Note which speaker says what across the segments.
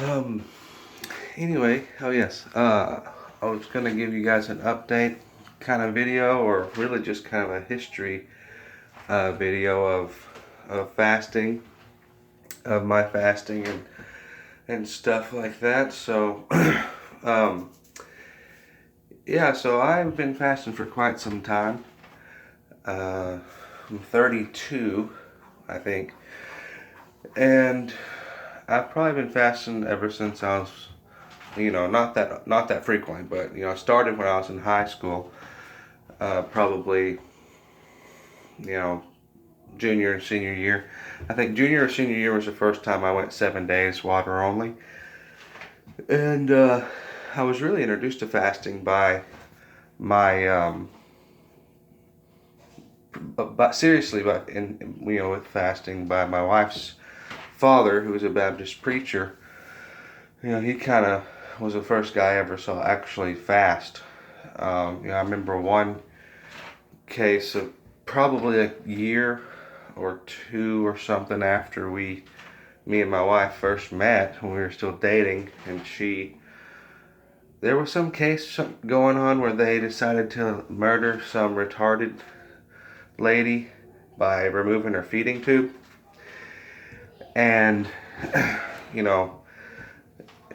Speaker 1: Um, anyway, oh yes, I was going to give you guys an update kind of video, or really just kind of a history video of fasting, of my fasting and stuff like that. So, um, yeah, so I've been fasting for quite some time. I'm 32, I think, and I've probably been fasting ever since I was, not that frequently, but I started when I was in high school, probably, you know, junior and senior year. I think junior or senior year was the first time I went 7 days water only, and I was really introduced to fasting by my, but seriously, but with fasting by my wife's father, who was a Baptist preacher. He kind of was the first guy I ever saw actually fast. I remember one case of probably a year or two or something after me and my wife first met, when we were still dating, and there was some case going on where they decided to murder some retarded lady by removing her feeding tube. And, you know,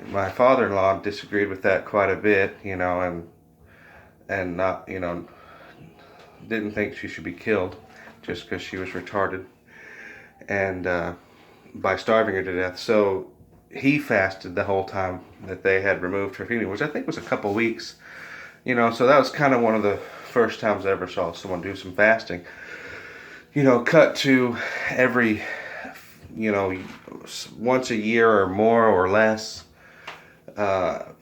Speaker 1: my father-in-law disagreed with that quite a bit, and not, didn't think she should be killed just because she was retarded, and by starving her to death. So he fasted the whole time that they had removed her feeding, which I think was a couple weeks. So that was kind of one of the first times I ever saw someone do some fasting. Cut to every, once a year or more or less.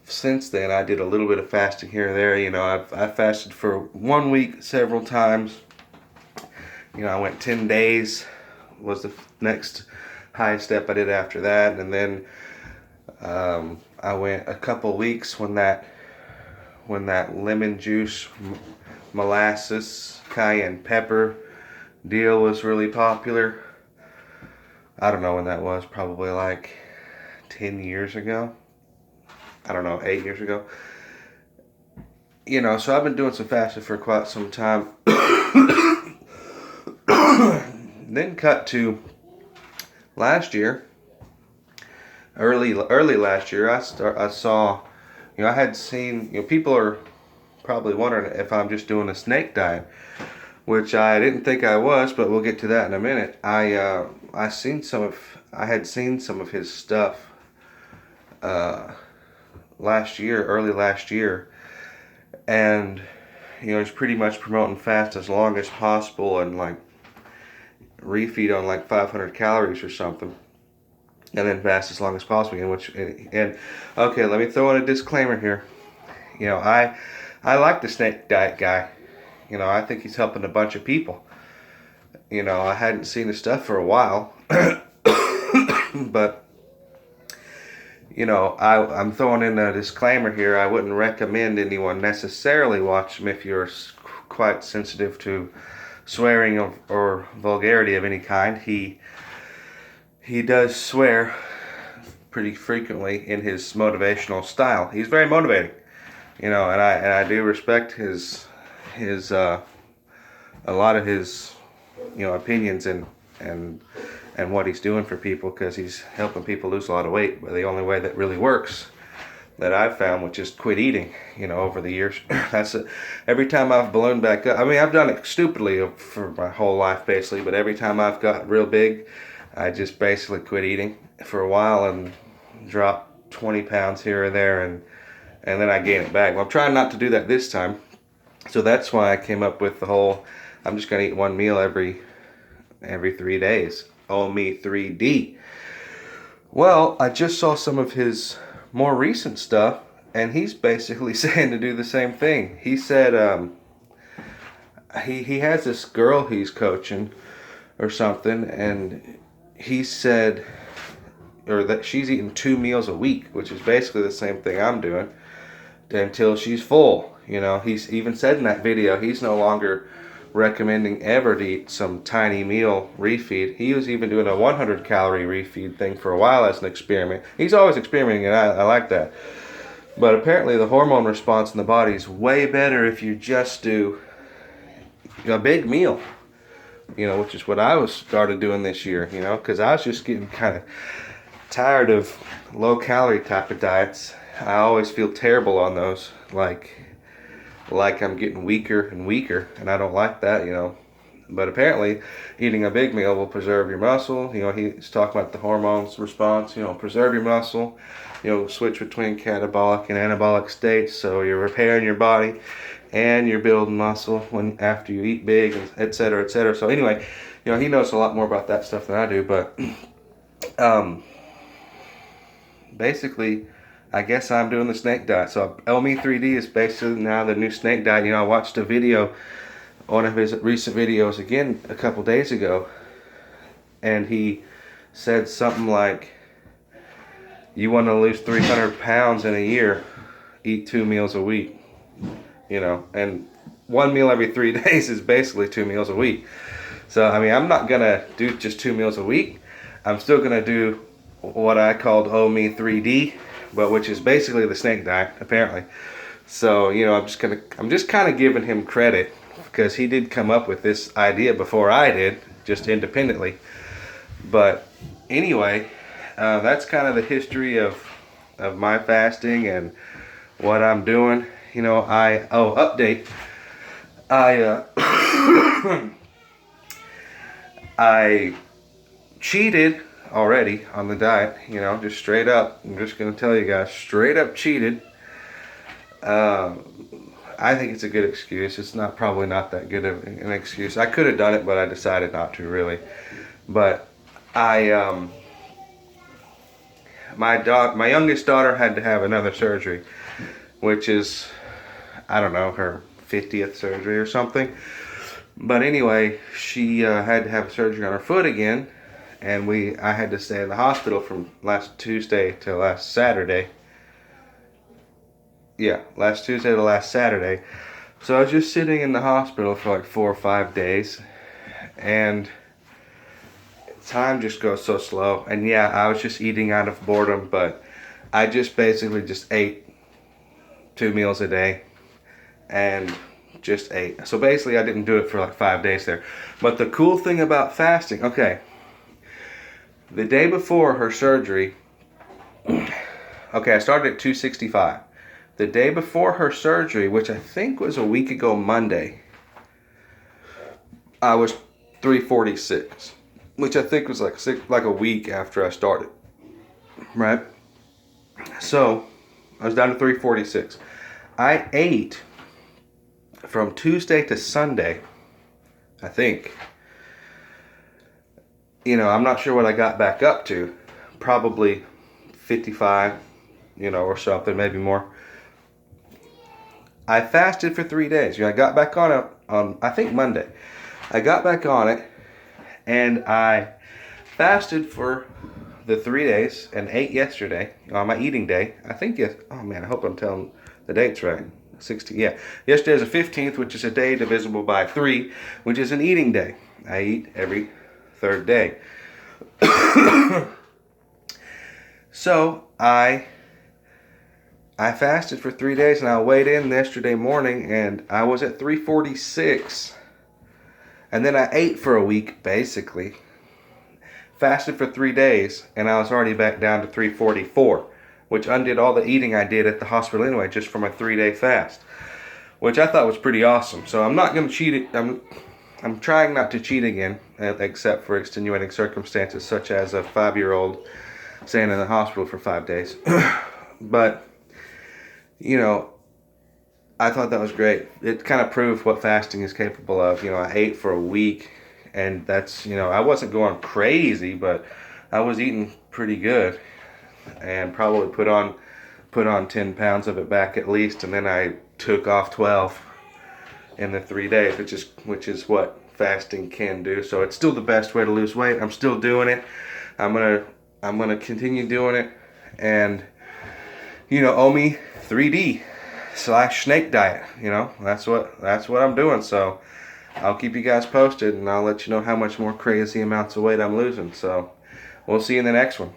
Speaker 1: Since then, I did a little bit of fasting here and there. I've fasted for 1 week several times. I went 10 days was the next highest step I did after that, and then I went a couple weeks when that lemon juice, molasses, cayenne pepper deal was really popular. I don't know when that was, probably like 10 years ago. I don't know, 8 years ago. So I've been doing some fasting for quite some time. Then cut to last year, early last year, I saw, I had seen, people are probably wondering if I'm just doing a snake diet, which I didn't think I was, but we'll get to that in a minute. I had seen some of his stuff early last year, and he's pretty much promoting fast as long as possible, and like refeed on like 500 calories or something, and then fast as long as possible. And okay, let me throw in a disclaimer here. I like the snake diet guy. I think he's helping a bunch of people. I hadn't seen his stuff for a while, but I'm throwing in a disclaimer here. I wouldn't recommend anyone necessarily watch him if you're quite sensitive to swearing or vulgarity of any kind. He does swear pretty frequently in his motivational style. He's very motivating, and I do respect his a lot of his opinions and what he's doing for people, because he's helping people lose a lot of weight. But the only way that really works, that I've found, which is quit eating. Over the years, every time I've ballooned back up. I mean, I've done it stupidly for my whole life basically, but every time I've got real big, I just basically quit eating for a while and drop 20 pounds here or there, and then I gain it back. Well, I'm trying not to do that this time, so that's why I came up with the whole, I'm just gonna eat one meal every 3 days. OME-3D. Well, I just saw some of his more recent stuff, and he's basically saying to do the same thing. He said he has this girl he's coaching or something, and he said, or that she's eating 2 meals a week, which is basically the same thing I'm doing, until she's full. He's even said in that video he's no longer recommending ever to eat some tiny meal refeed. He was even doing a 100 calorie refeed thing for a while as an experiment. He's always experimenting, and I like that. But apparently the hormone response in the body is way better if you just do a big meal, which is what I was started doing this year, because I was just getting kind of tired of low calorie type of diets. I always feel terrible on those, like I'm getting weaker and weaker, and I don't like that, But apparently, eating a big meal will preserve your muscle. He's talking about the hormones response. Preserve your muscle. Switch between catabolic and anabolic states, so you're repairing your body, and you're building muscle after you eat big, and et cetera, et cetera. So anyway, he knows a lot more about that stuff than I do. But basically, I guess I'm doing the snake diet. So OME-3D is basically now the new snake diet. I watched a video, one of his recent videos again a couple days ago, and he said something like, you want to lose 300 pounds in a year, eat 2 meals a week, and 1 meal every 3 days is basically 2 meals a week. So, I'm not going to do just 2 meals a week. I'm still going to do what I called OME-3D, but which is basically the snake diet, apparently. So, I'm just kind of giving him credit, because he did come up with this idea before I did, just independently. But anyway, that's kind of the history of my fasting and what I'm doing. Update. I cheated already on the diet, just straight up. I'm just going to tell you guys, straight up cheated. I think it's a good excuse. It's probably not that good of an excuse. I could have done it, but I decided not to, really. But my youngest daughter had to have another surgery, which is, I don't know, her 50th surgery or something. But anyway, she had to have surgery on her foot again, and I had to stay in the hospital from last Tuesday to last Saturday. Yeah, last Tuesday to last Saturday. So I was just sitting in the hospital for like 4 or 5 days, and time just goes so slow. And yeah, I was just eating out of boredom, but I just basically just ate 2 meals a day and just ate. So basically I didn't do it for like 5 days there. But the cool thing about fasting, okay, the day before her surgery, okay, I started at 265. The day before her surgery, which I think was a week ago Monday, I was 346, which I think was like a week after I started, right? So I was down to 346. I ate from Tuesday to Sunday, I think. I'm not sure what I got back up to. Probably 55, or something, maybe more. I fasted for 3 days. I got back on it on, I think, Monday. I got back on it, and I fasted for the 3 days and ate yesterday on my eating day. I think, yes. Oh man, I hope I'm telling the dates right. 16, yeah. Yesterday is the 15th, which is a day divisible by 3, which is an eating day. I eat every 3rd day. So I fasted for 3 days, and I weighed in yesterday morning, and I was at 346. And then I ate for a week, basically. Fasted for 3 days, and I was already back down to 344, which undid all the eating I did at the hospital anyway, just from a 3-day fast, which I thought was pretty awesome. So I'm not going to cheat it. I'm trying not to cheat again, except for extenuating circumstances, such as a 5-year-old staying in the hospital for 5 days. But I thought that was great. It kind of proved what fasting is capable of. I ate for a week, and that's, I wasn't going crazy, but I was eating pretty good, and probably put on 10 pounds of it back at least, and then I took off 12 in the 3 days, which is what fasting can do. So it's still the best way to lose weight. I'm still doing it. I'm gonna continue doing it, and OME-3D / snake diet. That's what I'm doing. So I'll keep you guys posted, and I'll let you know how much more crazy amounts of weight I'm losing. So we'll see you in the next one.